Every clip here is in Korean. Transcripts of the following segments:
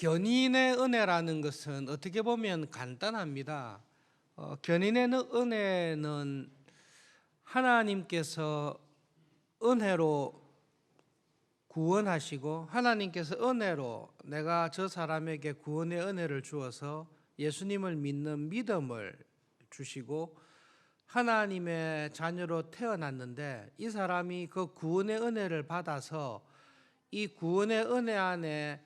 견인의 은혜라는 것은 어떻게 보면 간단합니다. 견인의 은혜는 하나님께서 은혜로 구원하시고 하나님께서 은혜로 내가 저 사람에게 구원의 은혜를 주어서 예수님을 믿는 믿음을 주시고 하나님의 자녀로 태어났는데 이 사람이 그 구원의 은혜를 받아서 이 구원의 은혜 안에서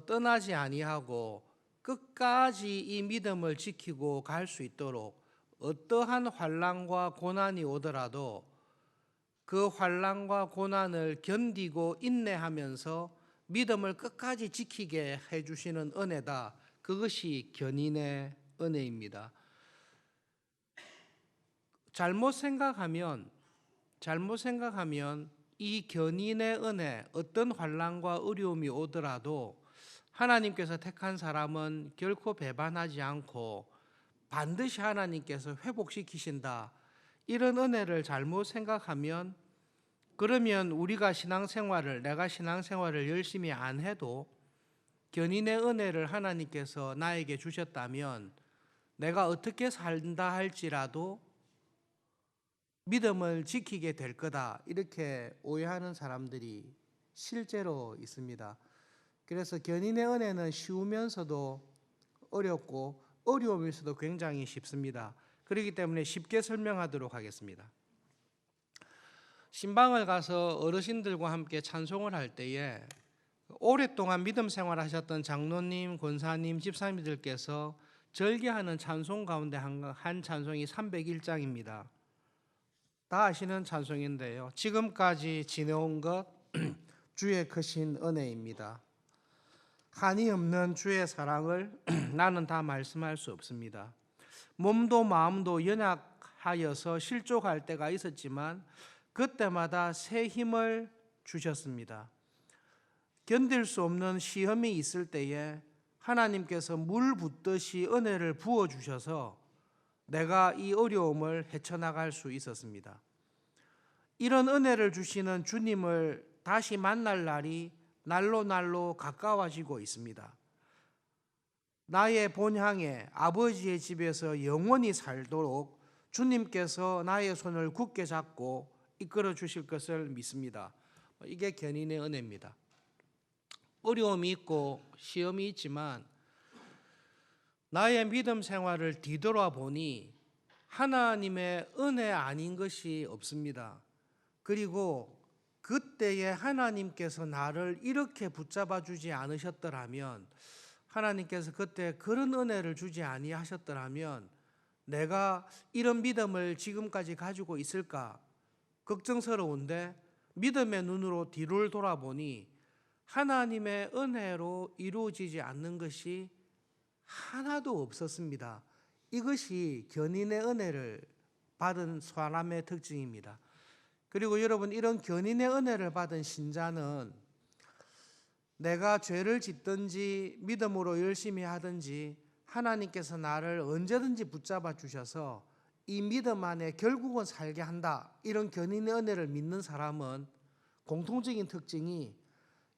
떠나지 아니하고 끝까지 이 믿음을 지키고 갈 수 있도록 어떠한 환난과 고난이 오더라도 그 환난과 고난을 견디고 인내하면서 믿음을 끝까지 지키게 해주시는 은혜다. 그것이 견인의 은혜입니다. 잘못 생각하면 이 견인의 은혜, 어떤 환난과 어려움이 오더라도 하나님께서 택한 사람은 결코 배반하지 않고 반드시 하나님께서 회복시키신다. 이런 은혜를 잘못 생각하면 그러면 내가 신앙생활을 열심히 안 해도 견인의 은혜를 하나님께서 나에게 주셨다면 내가 어떻게 산다 할지라도 믿음을 지키게 될 거다. 이렇게 오해하는 사람들이 실제로 있습니다. 그래서 견인의 은혜는 쉬우면서도 어렵고 어려우면서도 굉장히 쉽습니다. 그렇기 때문에 쉽게 설명하도록 하겠습니다. 신방을 가서 어르신들과 함께 찬송을 할 때에 오랫동안 믿음 생활하셨던 장로님, 권사님, 집사님들께서 절개하는 찬송 가운데 한 찬송이 301장입니다. 다 아시는 찬송인데요. 지금까지 지내온 것 주의 크신 은혜입니다. 한이 없는 주의 사랑을 나는 다 말씀할 수 없습니다. 몸도 마음도 연약하여서 실족할 때가 있었지만 그때마다 새 힘을 주셨습니다. 견딜 수 없는 시험이 있을 때에 하나님께서 물 붓듯이 은혜를 부어주셔서 내가 이 어려움을 헤쳐나갈 수 있었습니다. 이런 은혜를 주시는 주님을 다시 만날 날이 날로 가까워지고 있습니다. 나의 본향에 아버지의 집에서 영원히 살도록 주님께서 나의 손을 굳게 잡고 이끌어 주실 것을 믿습니다. 이게 견인의 은혜입니다. 어려움이 있고 시험이 있지만 나의 믿음 생활을 뒤돌아 보니 하나님의 은혜 아닌 것이 없습니다. 그리고 그때에 하나님께서 나를 이렇게 붙잡아 주지 않으셨더라면, 하나님께서 그때 그런 은혜를 주지 아니하셨더라면 내가 이런 믿음을 지금까지 가지고 있을까 걱정스러운데 믿음의 눈으로 뒤를 돌아보니 하나님의 은혜로 이루어지지 않는 것이 하나도 없었습니다. 이것이 견인의 은혜를 받은 사람의 특징입니다. 그리고 여러분, 이런 견인의 은혜를 받은 신자는 내가 죄를 짓든지 믿음으로 열심히 하든지 하나님께서 나를 언제든지 붙잡아 주셔서 이 믿음 안에 결국은 살게 한다. 이런 견인의 은혜를 믿는 사람은 공통적인 특징이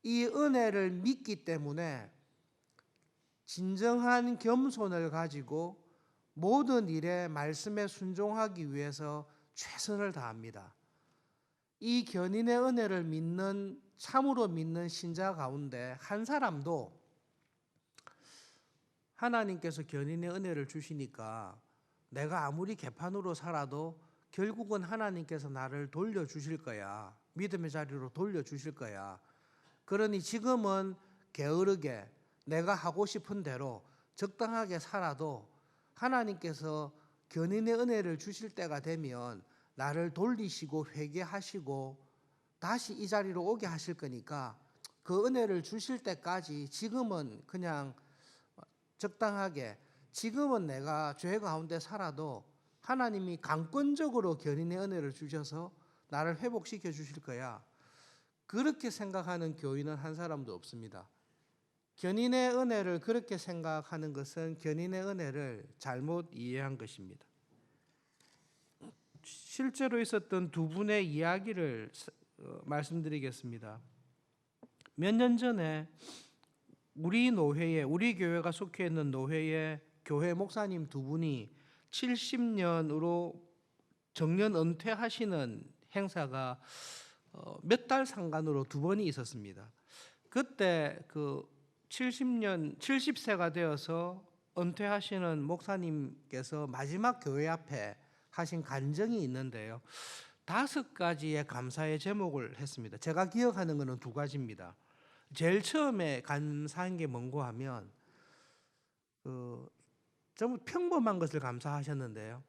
이 은혜를 믿기 때문에 진정한 겸손을 가지고 모든 일에 말씀에 순종하기 위해서 최선을 다합니다. 이 견인의 은혜를 참으로 믿는 신자 가운데 한 사람도 하나님께서 견인의 은혜를 주시니까 내가 아무리 개판으로 살아도 결국은 하나님께서 나를 돌려주실 거야. 믿음의 자리로 돌려주실 거야. 그러니 지금은 게으르게 내가 하고 싶은 대로 적당하게 살아도 하나님께서 견인의 은혜를 주실 때가 되면 나를 돌리시고 회개하시고 다시 이 자리로 오게 하실 거니까 그 은혜를 주실 때까지 지금은 그냥 적당하게, 지금은 내가 죄 가운데 살아도 하나님이 강권적으로 견인의 은혜를 주셔서 나를 회복시켜 주실 거야. 그렇게 생각하는 교인은 한 사람도 없습니다. 견인의 은혜를 그렇게 생각하는 것은 견인의 은혜를 잘못 이해한 것입니다. 실제로 있었던 두 분의 이야기를 말씀드리겠습니다. 몇 년 전에 우리 교회가 속해 있는 노회에 교회 목사님 두 분이 70년으로 정년 은퇴하시는 행사가 몇 달 상간으로 두 번이 있었습니다. 그때 그 70세가 되어서 은퇴하시는 목사님께서 마지막 교회 앞에 하신 간증이 있는데요. 5가지의 감사의 제목을 했습니다. 제가 기억하는 것은 2가지입니다. 제일 처음에 감사한 게 뭔고 하면 전부 평범한 것을 감사하셨는데요.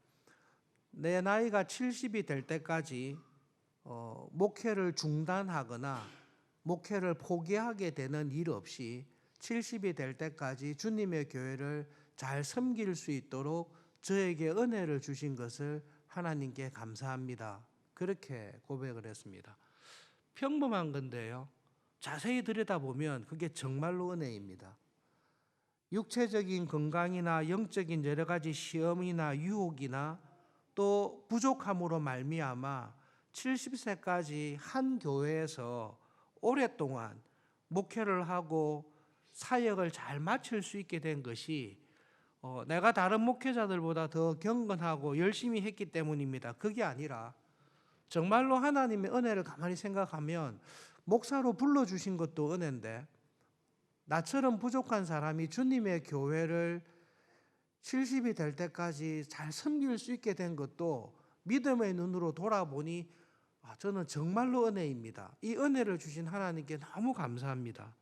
내 나이가 70이 될 때까지 목회를 중단하거나 목회를 포기하게 되는 일 없이 70이 될 때까지 주님의 교회를 잘 섬길 수 있도록 저에게 은혜를 주신 것을 하나님께 감사합니다. 그렇게 고백을 했습니다. 평범한 건데요. 자세히 들여다보면 그게 정말로 은혜입니다. 육체적인 건강이나 영적인 여러 가지 시험이나 유혹이나 또 부족함으로 말미암아 70세까지 한 교회에서 오랫동안 목회를 하고 사역을 잘 마칠 수 있게 된 것이 내가 다른 목회자들보다 더 경건하고 열심히 했기 때문입니다. 그게 아니라 정말로 하나님의 은혜를 가만히 생각하면 목사로 불러주신 것도 은혜인데 나처럼 부족한 사람이 주님의 교회를 70이 될 때까지 잘 섬길 수 있게 된 것도 믿음의 눈으로 돌아보니 저는 정말로 은혜입니다. 이 은혜를 주신 하나님께 너무 감사합니다.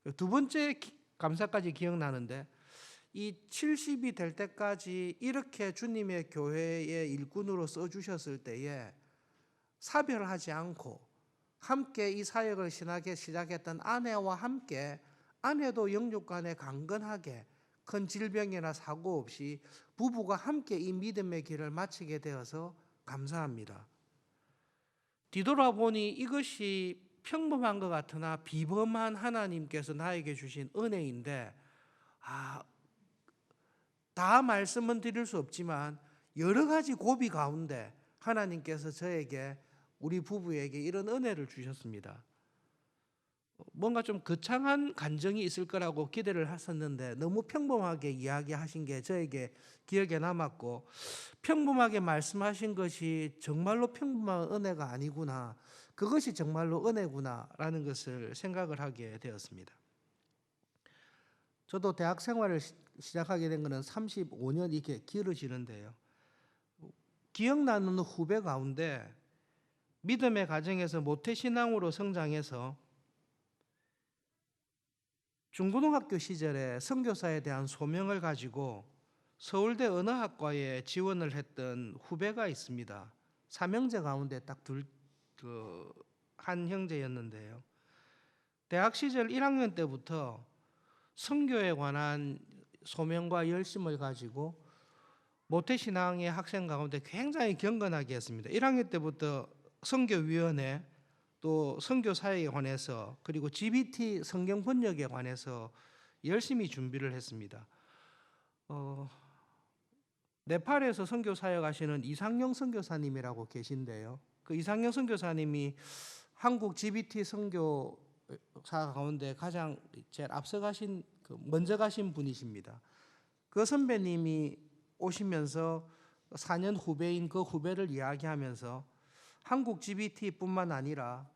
2번째 감사까지 기억나는데 이 70이 될 때까지 이렇게 주님의 교회의 일꾼으로 써주셨을 때에 사별하지 않고 함께 이 사역을 시작했던 아내와 함께 아내도 영육간에 강건하게 큰 질병이나 사고 없이 부부가 함께 이 믿음의 길을 마치게 되어서 감사합니다. 뒤돌아보니 이것이 평범한 것 같으나 비범한 하나님께서 나에게 주신 은혜인데 다 말씀은 드릴 수 없지만 여러 가지 고비 가운데 하나님께서 저에게 우리 부부에게 이런 은혜를 주셨습니다. 뭔가 좀 거창한 간증이 있을 거라고 기대를 했었는데 너무 평범하게 이야기하신 게 저에게 기억에 남았고 평범하게 말씀하신 것이 정말로 평범한 은혜가 아니구나, 그것이 정말로 은혜구나라는 것을 생각을 하게 되었습니다. 저도 대학 생활을 시작하게 된 것은 35년 이렇게 길어지는데요. 기억나는 후배 가운데 믿음의 가정에서 모태신앙으로 성장해서 중고등학교 시절에 선교사에 대한 소명을 가지고 서울대 언어학과에 지원을 했던 후배가 있습니다. 3형제 가운데 딱 한 형제였는데요. 대학 시절 1학년 때부터 선교에 관한 소명과 열심을 가지고 모태신앙의 학생 가운데 굉장히 경건하게 했습니다. 1학년 때부터 선교위원회, 또 선교 사역에 관해서, 그리고 GBT 성경 번역에 관해서 열심히 준비를 했습니다. 네팔에서 선교 사역하시는 이상영 선교사님이라고 계신데요. 그 이상영 선교사님이 한국 GBT 선교사 가운데 가장 제일 앞서가신 먼저 가신 분이십니다. 그 선배님이 오시면서 4년 후배인 그 후배를 이야기하면서 한국 GBT뿐만 아니라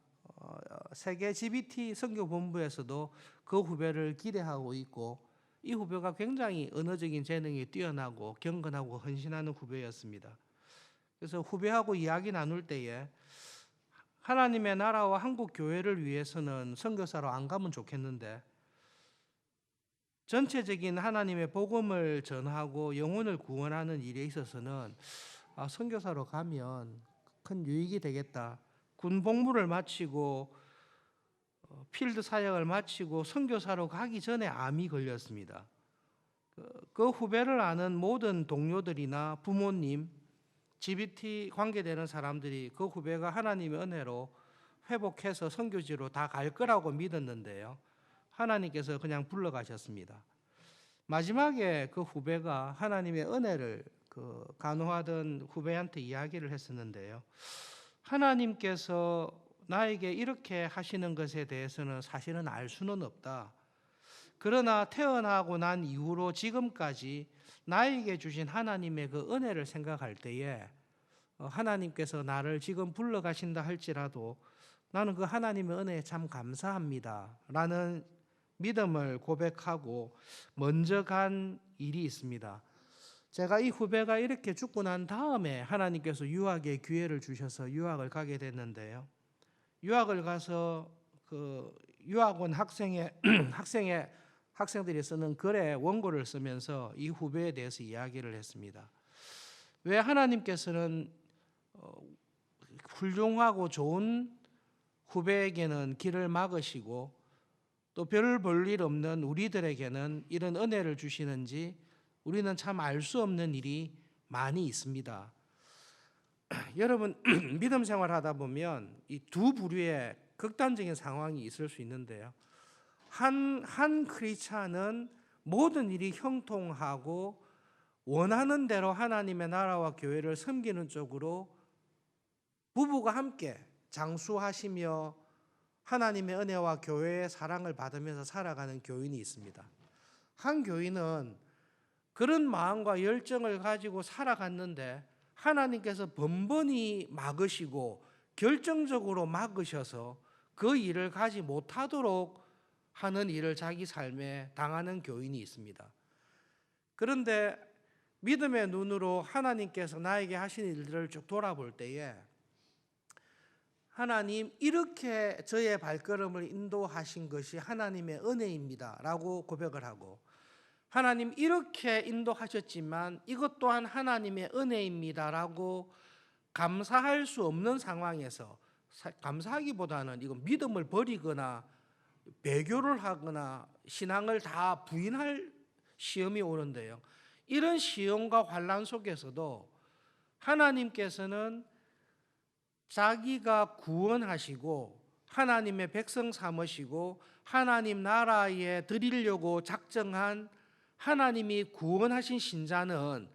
세계 GBT 선교본부에서도 그 후배를 기대하고 있고 이 후배가 굉장히 언어적인 재능이 뛰어나고 경건하고 헌신하는 후배였습니다. 그래서 후배하고 이야기 나눌 때에 하나님의 나라와 한국 교회를 위해서는 선교사로 안 가면 좋겠는데 전체적인 하나님의 복음을 전하고 영혼을 구원하는 일에 있어서는 선교사로 가면 큰 유익이 되겠다. 군 복무를 마치고 필드 사역을 마치고 선교사로 가기 전에 암이 걸렸습니다. 그 후배를 아는 모든 동료들이나 부모님, GBT 관계되는 사람들이 그 후배가 하나님의 은혜로 회복해서 선교지로 다 갈 거라고 믿었는데요. 하나님께서 그냥 불러가셨습니다. 마지막에 그 후배가 하나님의 은혜를 간호하던 후배한테 이야기를 했었는데요. 하나님께서 나에게 이렇게 하시는 것에 대해서는 사실은 알 수는 없다. 그러나 태어나고 난 이후로 지금까지 나에게 주신 하나님의 그 은혜를 생각할 때에 하나님께서 나를 지금 불러가신다 할지라도 나는 그 하나님의 은혜에 참 감사합니다 라는 믿음을 고백하고 먼저 간 일이 있습니다. 제가 이 후배가 이렇게 죽고 난 다음에 하나님께서 유학의 기회를 주셔서 유학을 가게 됐는데요. 유학을 가서 그 유학원 학생들이 쓰는 글에 원고를 쓰면서 이 후배에 대해서 이야기를 했습니다. 왜 하나님께서는 훌륭하고 좋은 후배에게는 길을 막으시고 또 별 볼 일 없는 우리들에게는 이런 은혜를 주시는지 우리는 참 알 수 없는 일이 많이 있습니다. 여러분 믿음 생활하다 보면 이 두 부류의 극단적인 상황이 있을 수 있는데요. 한 크리스찬은 모든 일이 형통하고 원하는 대로 하나님의 나라와 교회를 섬기는 쪽으로 부부가 함께 장수하시며 하나님의 은혜와 교회의 사랑을 받으면서 살아가는 교인이 있습니다. 한 교인은 그런 마음과 열정을 가지고 살아갔는데 하나님께서 번번이 막으시고 결정적으로 막으셔서 그 일을 가지 못하도록 하는 일을 자기 삶에 당하는 교인이 있습니다. 그런데 믿음의 눈으로 하나님께서 나에게 하신 일들을 쭉 돌아볼 때에 하나님 이렇게 저의 발걸음을 인도하신 것이 하나님의 은혜입니다 라고 고백을 하고 하나님 이렇게 인도하셨지만 이것 또한 하나님의 은혜입니다 라고 감사할 수 없는 상황에서 감사하기보다는 이건 믿음을 버리거나 배교를 하거나 신앙을 다 부인할 시험이 오는데요. 이런 시험과 환난 속에서도 하나님께서는 자기가 구원하시고 하나님의 백성 삼으시고 하나님 나라에 드리려고 작정한 하나님이 구원하신 신자는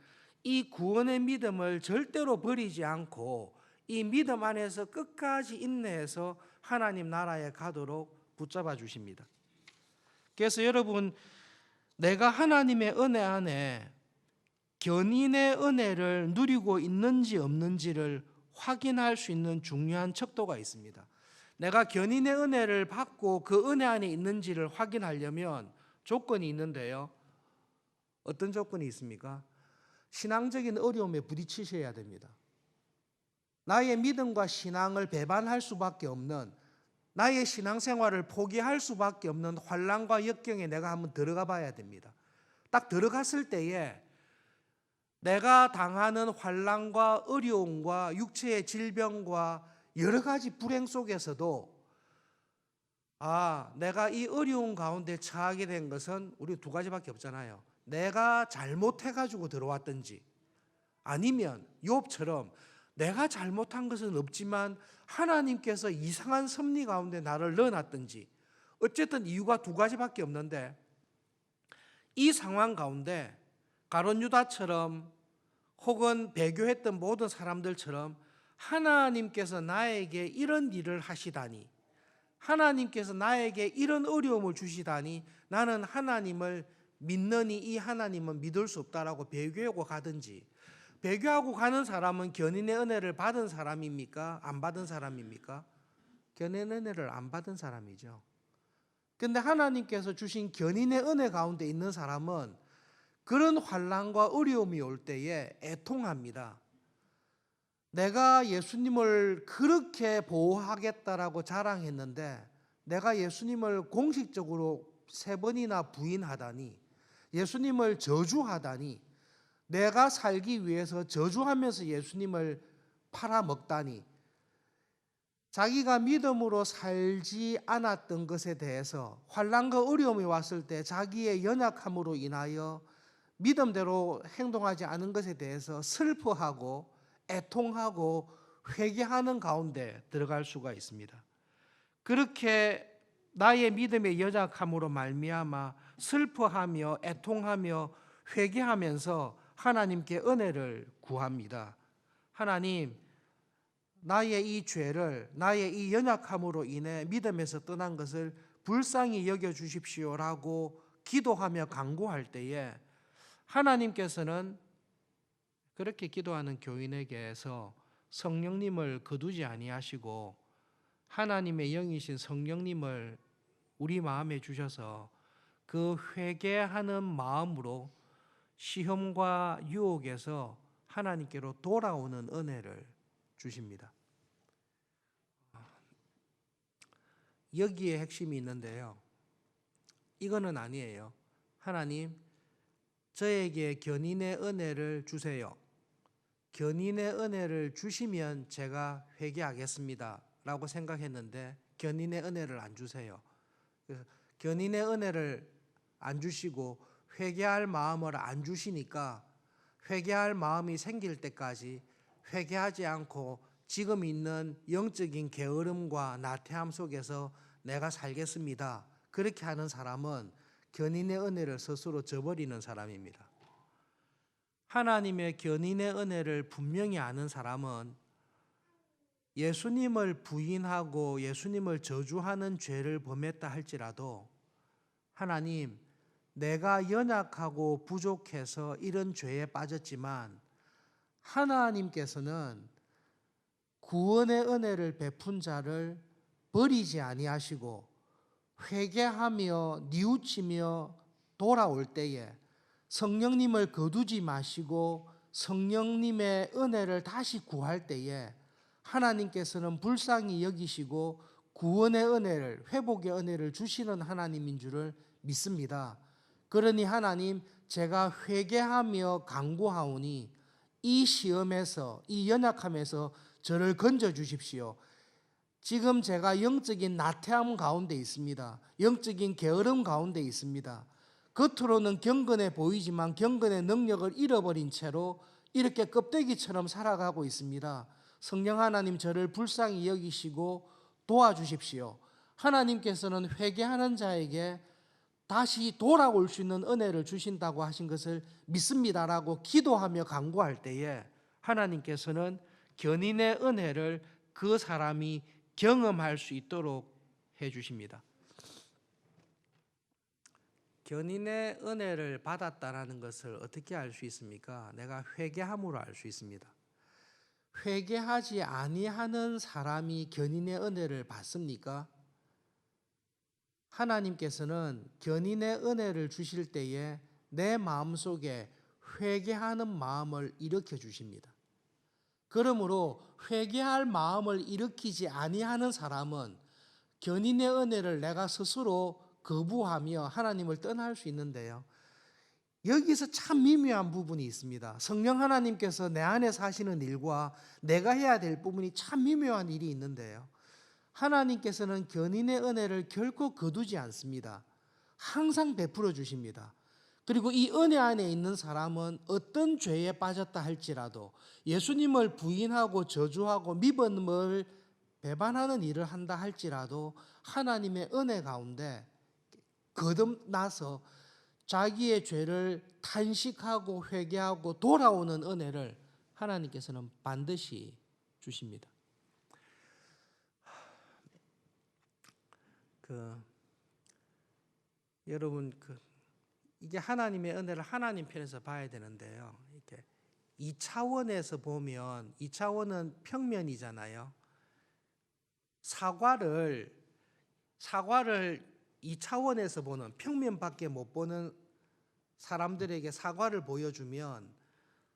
이 구원의 믿음을 절대로 버리지 않고 이 믿음 안에서 끝까지 인내해서 하나님 나라에 가도록 붙잡아 주십니다. 그래서 여러분 내가 하나님의 은혜 안에 견인의 은혜를 누리고 있는지 없는지를 확인할 수 있는 중요한 척도가 있습니다. 내가 견인의 은혜를 받고 그 은혜 안에 있는지를 확인하려면 조건이 있는데요. 어떤 조건이 있습니까? 신앙적인 어려움에 부딪히셔야 됩니다. 나의 믿음과 신앙을 배반할 수밖에 없는 나의 신앙생활을 포기할 수밖에 없는 환난과 역경에 내가 한번 들어가 봐야 됩니다. 딱 들어갔을 때에 내가 당하는 환난과 어려움과 육체의 질병과 여러 가지 불행 속에서도 내가 이 어려운 가운데 처하게 된 것은 우리 두 가지밖에 없잖아요. 내가 잘못해가지고 들어왔든지 아니면 욥처럼 내가 잘못한 것은 없지만 하나님께서 이상한 섭리 가운데 나를 넣어놨든지 어쨌든 이유가 두 가지밖에 없는데 이 상황 가운데 가룟 유다처럼 혹은 배교했던 모든 사람들처럼 하나님께서 나에게 이런 일을 하시다니 하나님께서 나에게 이런 어려움을 주시다니 나는 하나님을 믿느니 이 하나님은 믿을 수 없다라고 배교하고 가든지 배교하고 가는 사람은 견인의 은혜를 받은 사람입니까? 안 받은 사람입니까? 견인의 은혜를 안 받은 사람이죠. 그런데 하나님께서 주신 견인의 은혜 가운데 있는 사람은 그런 환난과 어려움이 올 때에 애통합니다. 내가 예수님을 그렇게 보호하겠다라고 자랑했는데 내가 예수님을 공식적으로 3번이나 부인하다니 예수님을 저주하다니 내가 살기 위해서 저주하면서 예수님을 팔아먹다니 자기가 믿음으로 살지 않았던 것에 대해서 환난과 어려움이 왔을 때 자기의 연약함으로 인하여 믿음대로 행동하지 않은 것에 대해서 슬퍼하고 애통하고 회개하는 가운데 들어갈 수가 있습니다. 그렇게 나의 믿음의 연약함으로 말미암아 슬퍼하며 애통하며 회개하면서 하나님께 은혜를 구합니다. 하나님, 나의 이 죄를 나의 이 연약함으로 인해 믿음에서 떠난 것을 불쌍히 여겨 주십시오라고 기도하며 간구할 때에 하나님께서는 그렇게 기도하는 교인에게서 성령님을 거두지 아니하시고 하나님의 영이신 성령님을 우리 마음에 주셔서 그 회개하는 마음으로 시험과 유혹에서 하나님께로 돌아오는 은혜를 주십니다. 여기에 핵심이 있는데요. 이거는 아니에요. 하나님, 저에게 견인의 은혜를 주세요. 견인의 은혜를 주시면 제가 회개하겠습니다 라고 생각했는데 견인의 은혜를 안 주세요. 그래서 견인의 은혜를 안 주시고 회개할 마음을 안 주시니까 회개할 마음이 생길 때까지 회개하지 않고 지금 있는 영적인 게으름과 나태함 속에서 내가 살겠습니다. 그렇게 하는 사람은 견인의 은혜를 스스로 저버리는 사람입니다. 하나님의 견인의 은혜를 분명히 아는 사람은 예수님을 부인하고 예수님을 저주하는 죄를 범했다 할지라도 하나님, 내가 연약하고 부족해서 이런 죄에 빠졌지만 하나님께서는 구원의 은혜를 베푼 자를 버리지 아니하시고 회개하며 뉘우치며 돌아올 때에 성령님을 거두지 마시고 성령님의 은혜를 다시 구할 때에 하나님께서는 불쌍히 여기시고 구원의 은혜를, 회복의 은혜를 주시는 하나님인 줄을 믿습니다. 그러니 하나님, 제가 회개하며 간구하오니 이 시험에서, 이 연약함에서 저를 건져 주십시오. 지금 제가 영적인 나태함 가운데 있습니다. 영적인 게으름 가운데 있습니다. 겉으로는 경건해 보이지만 경건의 능력을 잃어버린 채로 이렇게 껍데기처럼 살아가고 있습니다. 성령 하나님, 저를 불쌍히 여기시고 도와주십시오. 하나님께서는 회개하는 자에게 다시 돌아올 수 있는 은혜를 주신다고 하신 것을 믿습니다라고 기도하며 간구할 때에 하나님께서는 견인의 은혜를 그 사람이 경험할 수 있도록 해주십니다. 견인의 은혜를 받았다는 것을 어떻게 알 수 있습니까? 내가 회개함으로 알 수 있습니다. 회개하지 아니하는 사람이 견인의 은혜를 받습니까? 하나님께서는 견인의 은혜를 주실 때에 내 마음속에 회개하는 마음을 일으켜 주십니다. 그러므로 회개할 마음을 일으키지 아니하는 사람은 견인의 은혜를 내가 스스로 거부하며 하나님을 떠날 수 있는데요. 여기서 참 미묘한 부분이 있습니다. 성령 하나님께서 내 안에 사시는 일과 내가 해야 될 부분이 참 미묘한 일이 있는데요. 하나님께서는 견인의 은혜를 결코 거두지 않습니다. 항상 베풀어 주십니다. 그리고 이 은혜 안에 있는 사람은 어떤 죄에 빠졌다 할지라도 예수님을 부인하고 저주하고 믿음을 배반하는 일을 한다 할지라도 하나님의 은혜 가운데 거듭나서 자기의 죄를 탄식하고 회개하고 돌아오는 은혜를 하나님께서는 반드시 주십니다. 여러분 이게 하나님의 은혜를 하나님 편에서 봐야 되는데요. 이렇게 2차원에서 보면 2차원은 평면이잖아요. 사과를 2차원에서 보는 평면밖에 못 보는 사람들에게 사과를 보여주면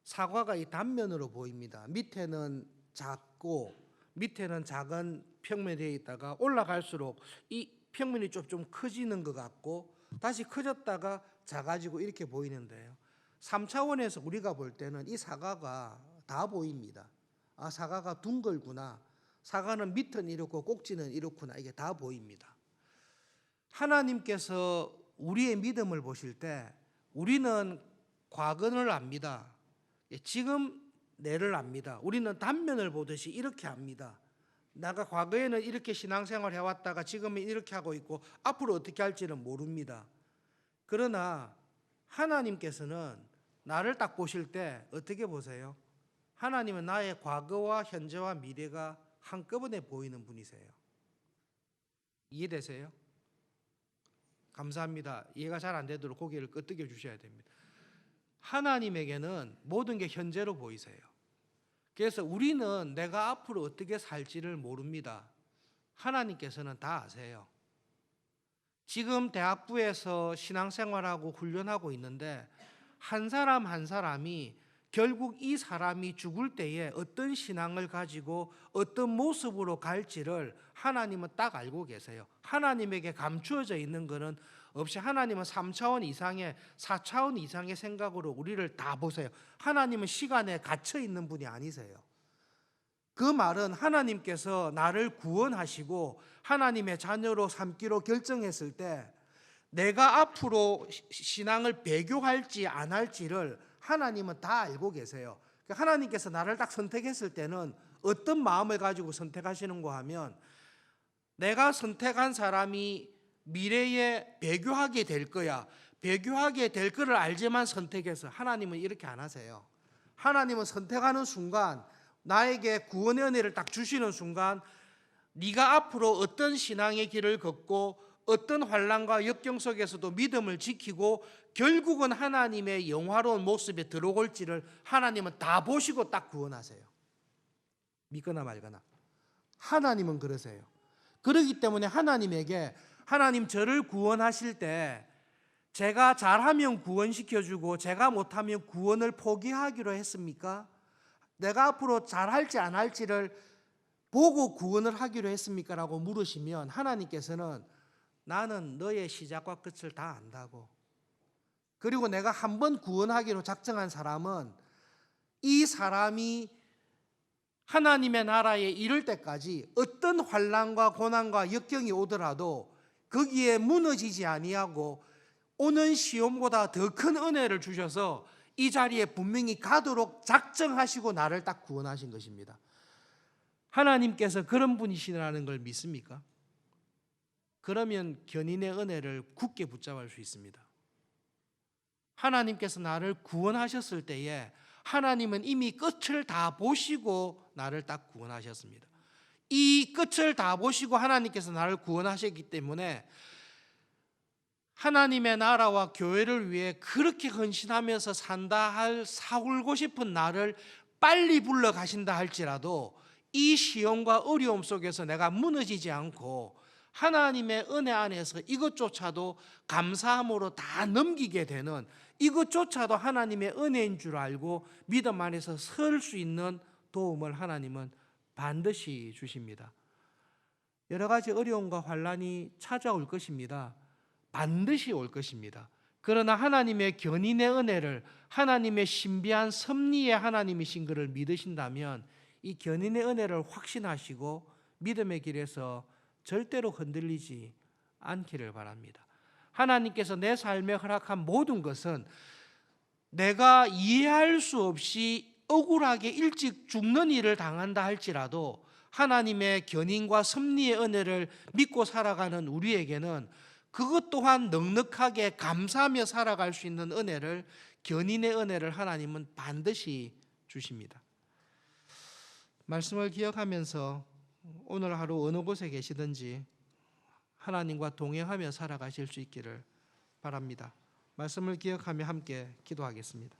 사과가 이 단면으로 보입니다. 밑에는 작고 밑에는 작은 평면이 되어 있다가 올라갈수록 이 평면이 좀 커지는 것 같고 다시 커졌다가 작아지고 이렇게 보이는데요. 3차원에서 우리가 볼 때는 이 사과가 다 보입니다. 아, 사과가 둥글구나. 사과는 밑은 이렇고 꼭지는 이렇구나. 이게 다 보입니다. 하나님께서 우리의 믿음을 보실 때 우리는 과거를 압니다. 지금 내를 압니다. 우리는 단면을 보듯이 이렇게 압니다. 내가 과거에는 이렇게 신앙생활 해왔다가 지금은 이렇게 하고 있고 앞으로 어떻게 할지는 모릅니다. 그러나 하나님께서는 나를 딱 보실 때 어떻게 보세요? 하나님은 나의 과거와 현재와 미래가 한꺼번에 보이는 분이세요. 이해되세요? 감사합니다. 이해가 잘 안 되도록 고개를 끄덕여 주셔야 됩니다. 하나님에게는 모든 게 현재로 보이세요. 그래서 우리는 내가 앞으로 어떻게 살지를 모릅니다. 하나님께서는 다 아세요. 지금 대학부에서 신앙생활하고 훈련하고 있는데 한 사람 한 사람이 결국 이 사람이 죽을 때에 어떤 신앙을 가지고 어떤 모습으로 갈지를 하나님은 딱 알고 계세요. 하나님에게 감추어져 있는 것은 없이 하나님은 3차원 이상의 4차원 이상의 생각으로 우리를 다 보세요. 하나님은 시간에 갇혀 있는 분이 아니세요. 그 말은 하나님께서 나를 구원하시고 하나님의 자녀로 삼기로 결정했을 때 내가 앞으로 신앙을 배교할지 안 할지를 하나님은 다 알고 계세요. 하나님께서 나를 딱 선택했을 때는 어떤 마음을 가지고 선택하시는가 하면 내가 선택한 사람이 미래에 배교하게 될 거야. 배교하게 될 거를 알지만 선택해서 하나님은 이렇게 안 하세요. 하나님은 선택하는 순간 나에게 구원의 은혜를 딱 주시는 순간 네가 앞으로 어떤 신앙의 길을 걷고 어떤 환난과 역경 속에서도 믿음을 지키고 결국은 하나님의 영화로운 모습에 들어올지를 하나님은 다 보시고 딱 구원하세요. 믿거나 말거나. 하나님은 그러세요. 그렇기 때문에 하나님에게 하나님 저를 구원하실 때 제가 잘하면 구원시켜주고 제가 못하면 구원을 포기하기로 했습니까? 내가 앞으로 잘할지 안 할지를 보고 구원을 하기로 했습니까? 라고 물으시면 하나님께서는 나는 너의 시작과 끝을 다 안다고. 그리고 내가 한 번 구원하기로 작정한 사람은 이 사람이 하나님의 나라에 이를 때까지 어떤 환난과 고난과 역경이 오더라도 거기에 무너지지 아니하고 오는 시험보다 더 큰 은혜를 주셔서 이 자리에 분명히 가도록 작정하시고 나를 딱 구원하신 것입니다. 하나님께서 그런 분이시라는 걸 믿습니까? 그러면 견인의 은혜를 굳게 붙잡을 수 있습니다. 하나님께서 나를 구원하셨을 때에 하나님은 이미 끝을 다 보시고 나를 딱 구원하셨습니다. 이 끝을 다 보시고 하나님께서 나를 구원하셨기 때문에 하나님의 나라와 교회를 위해 그렇게 헌신하면서 산다 할 사울고 싶은 나를 빨리 불러 가신다 할지라도 이 시험과 어려움 속에서 내가 무너지지 않고 하나님의 은혜 안에서 이것조차도 감사함으로 다 넘기게 되는, 이것조차도 하나님의 은혜인 줄 알고 믿음 안에서 설 수 있는 도움을 하나님은 반드시 주십니다. 여러 가지 어려움과 환난이 찾아올 것입니다. 반드시 올 것입니다. 그러나 하나님의 견인의 은혜를, 하나님의 신비한 섭리의 하나님이신 것을 믿으신다면 이 견인의 은혜를 확신하시고 믿음의 길에서 절대로 흔들리지 않기를 바랍니다. 하나님께서 내 삶에 허락한 모든 것은 내가 이해할 수 없이 억울하게 일찍 죽는 일을 당한다 할지라도 하나님의 견인과 섭리의 은혜를 믿고 살아가는 우리에게는 그것 또한 넉넉하게 감사하며 살아갈 수 있는 은혜를, 견인의 은혜를 하나님은 반드시 주십니다. 말씀을 기억하면서 오늘 하루 어느 곳에 계시든지 하나님과 동행하며 살아가실 수 있기를 바랍니다. 말씀을 기억하며 함께 기도하겠습니다.